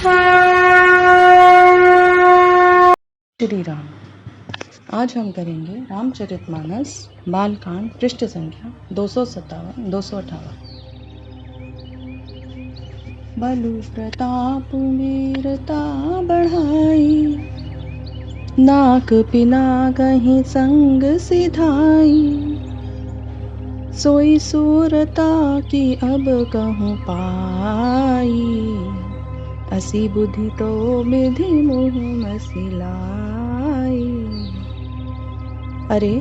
श्री राम। आज हम करेंगे रामचरितमानस बालकांड पृष्ठ संख्या 257-258। बलु प्रताप वीरता बढ़ाई, नाक पिना कहीं संग सिधाई। सोई सूरता की अब कहूँ पाई, असी बुद्धि तो विधि मोह मसिलाई। अरे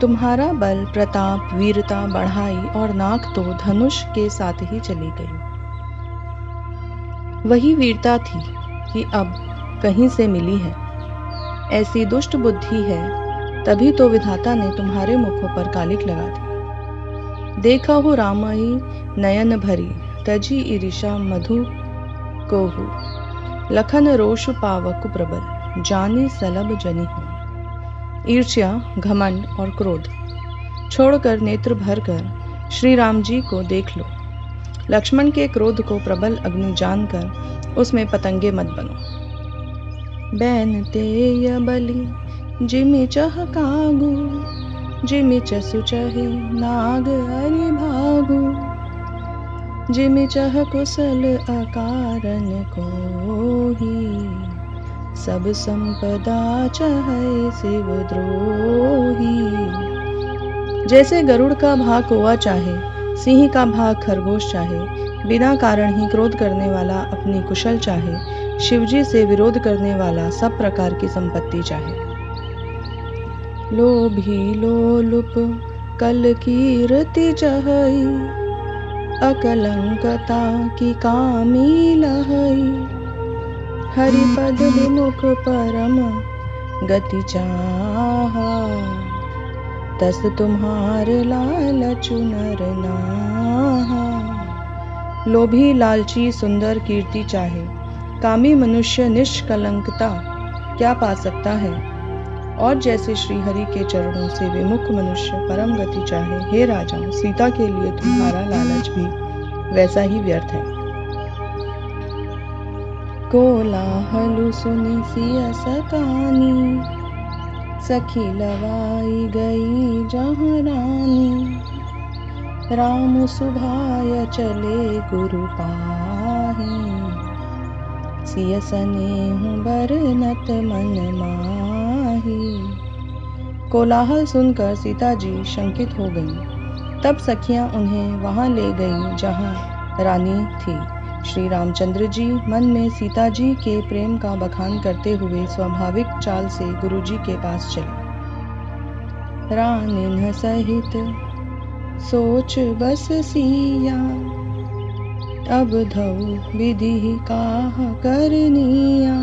तुम्हारा बल प्रताप वीरता बढ़ाई और नाक तो धनुष के साथ ही चली गई। वही वीरता थी कि अब कहीं से मिली है। ऐसी दुष्ट बुद्धि है, तभी तो विधाता ने तुम्हारे मुखों पर कालिक लगा दी। देखा हो रामई नयन भरी, तजी ईरिषा मधु कोहु। लखन रोष पावक प्रबल, जानी सलब जनि हो। ईर्ष्या, घमंड और क्रोध छोड़कर नेत्र भरकर श्री राम जी को देख लो। लक्ष्मण के क्रोध को प्रबल अग्नि जानकर उसमें पतंगे मत बनो। बैन तेय बलि जिमि चह कागु, जिमि चसु चहे नाग अरि भागु। जिमि चह कुशल अकारण कोही, सब संपदा चहै शिव द्रोही। जैसे गरुड़ का भाग कौवा चाहे, सिंह का भाग खरगोश चाहे, बिना कारण ही क्रोध करने वाला अपनी कुशल चाहे, शिवजी से विरोध करने वाला सब प्रकार की संपत्ति चाहे। लोभी लोलुप कल कीर्ति चहई, अकलंकता की कामी लहई। हरिपद विमुख परम गति चाहा, तस तुम्हार लालचु नर नाहा। लोभी लालची सुंदर कीर्ति चाहे, कामी मनुष्य निष्कलंकता क्या पा सकता है। और जैसे श्री हरि के चरणों से विमुख मनुष्य परम गति चाहे, हे राजाओं, सीता के लिए तुम्हारा लालच भी वैसा ही व्यर्थ है। कोलाहल सुनि सिय सकानी, सखी लवाई गई जहाँ रानी। राम सुभाय चले गुरु पाहि, सिय सनेहु बरनत मन माही। कोलाहल सुनकर सीता जी शंकित हो गईं। तब सखियां उन्हें वहां ले गईं जहां रानी थी। श्री रामचंद्र जी मन में सीता जी के प्रेम का बखान करते हुए स्वाभाविक चाल से गुरु जी के पास चले। रानिन सहित सोच बस सिया, अब धऊ विधि काह करनिया।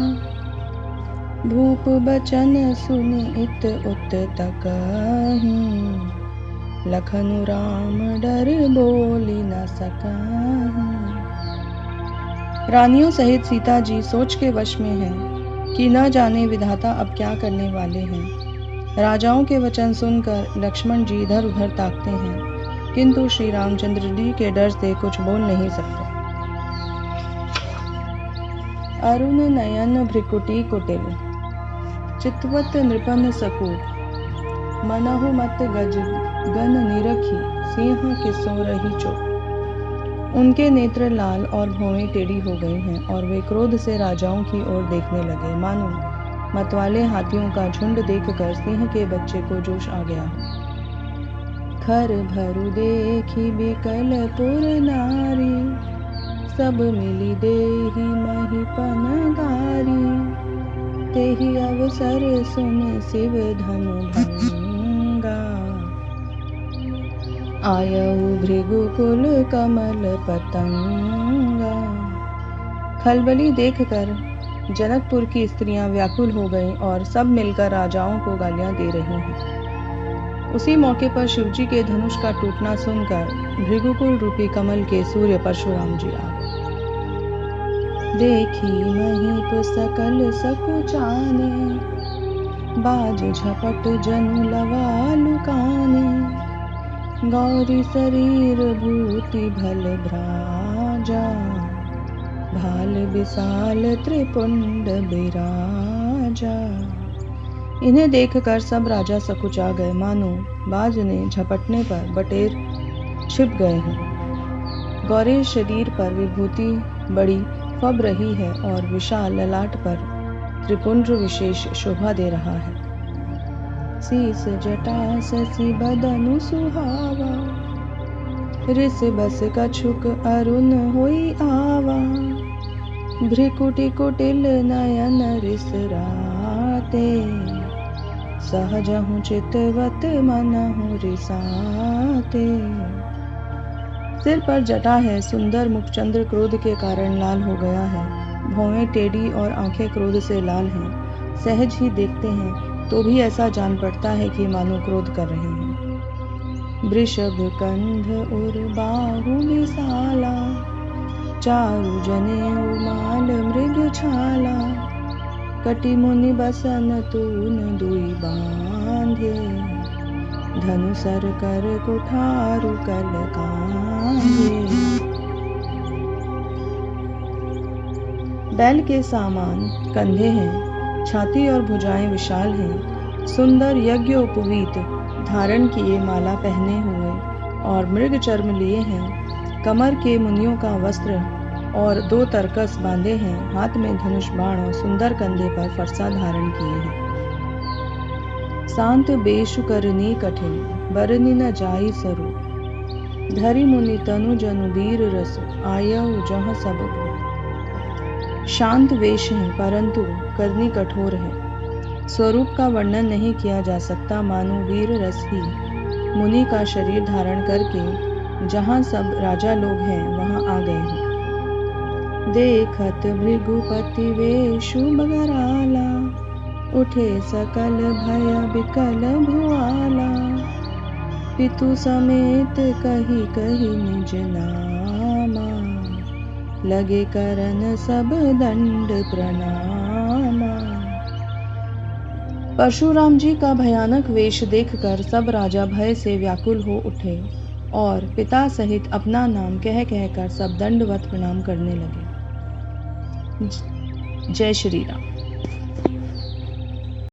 भूप बचन सुनि इत उत तकहीं, लखनु राम डर बोली न सकहीं। रानियों सहित सीता जी सोच के वश में हैं कि न जाने विधाता अब क्या करने वाले हैं। राजाओं के वचन सुनकर लक्ष्मण जी इधर उधर ताकते हैं, किंतु श्री रामचंद्र जी के डर से कुछ बोल नहीं सकते। अरुण नयन भ्रिकुटी कुटिल, चितवत नृपन सकूप। मनहु मत गज गन निरखी, सिंह किसो रही चुप। उनके नेत्र लाल और भौहें टेढ़ी हो गई हैं और वे क्रोध से राजाओं की ओर देखने लगे, मानो मतवाले हाथियों का झुंड देखकर सिंह के बच्चे को जोश आ गया हो। खर भरु देखी बिकल पुर नारी, सब मिली देहि महिपन गारी। तेहि अवसर सुन शिव धनु भंगा, आयऊ भृगुकुल कमल पतंगा। खलबली देखकर जनकपुर की स्त्रियां व्याकुल हो गईं और सब मिलकर राजाओं को गालियां दे रही हैं। उसी मौके पर शिवजी के धनुष का टूटना सुनकर भृगुकुल रूपी कमल के सूर्य परशुराम जी आ गए। देखी महीप सकल सकुचाने, बाज झपट जनु लवा लुकाने। गौरी शरीर भूति भल भ्राजा, भाल विशाल त्रिपुंड बिराजा। इन्हें देखकर सब राजा सकुचा गए, मानो बाज ने झपटने पर बटेर छिप गए हों। गौरे शरीर पर विभूति बड़ी फब रही है और विशाल ललाट पर त्रिपुंड विशेष शोभा दे रहा है। शीस जटा शशि बदनु सुहावा, रिस बस कछुक अरुण होई आवा। भ्रिकुटि कुटिल नयन रिस राते, सहजहु चितवत मनहु रिसाते। सिर पर जटा है, सुंदर मुख चंद्र क्रोध के कारण लाल हो गया है। भौहें टेढ़ी और आंखें क्रोध से लाल हैं। सहज ही देखते हैं तो भी ऐसा जान पड़ता है कि मानो क्रोध कर रहे हैं। वृषभ कंध उर बाहु विशाला, चारु जनेऊ माल मृग छाला। कटि मुनि बसन तून दुई बांधे, धनु सर कर कुठारु कल कांधे। बैल के सामान कंधे हैं, छाती और भुजाएं विशाल हैं। सुंदर यज्ञ उपवीत धारण किए माला पहने हुए और मृग चर्म लिए हैं। कमर के मुनियों का वस्त्र और 2 तरकस बांधे हैं। हाथ में धनुष बाण और सुंदर कंधे पर फरसा धारण किए हैं। शांत बेशु करनी कठिन, बरनी न जाई सरू। धरि मुनि तनु जनु वीर रस, आयऊ जहाँ सब भू। शांत वेश है परंतु करनी कठोर है। स्वरूप का वर्णन नहीं किया जा सकता, मानो वीर रस ही मुनि का शरीर धारण करके जहाँ सब राजा लोग हैं वहाँ आ गए हैं। देखत भृगुपति वेशु बगराला, उठे सकल भय बिकल भुआला। पितु समेत कही कही निज नामा, लगे करन सब दंड प्रणामा। परशुराम जी का भयानक वेश देखकर सब राजा भय से व्याकुल हो उठे और पिता सहित अपना नाम कह कहकर सब दंडवत प्रणाम करने लगे। जय श्री राम।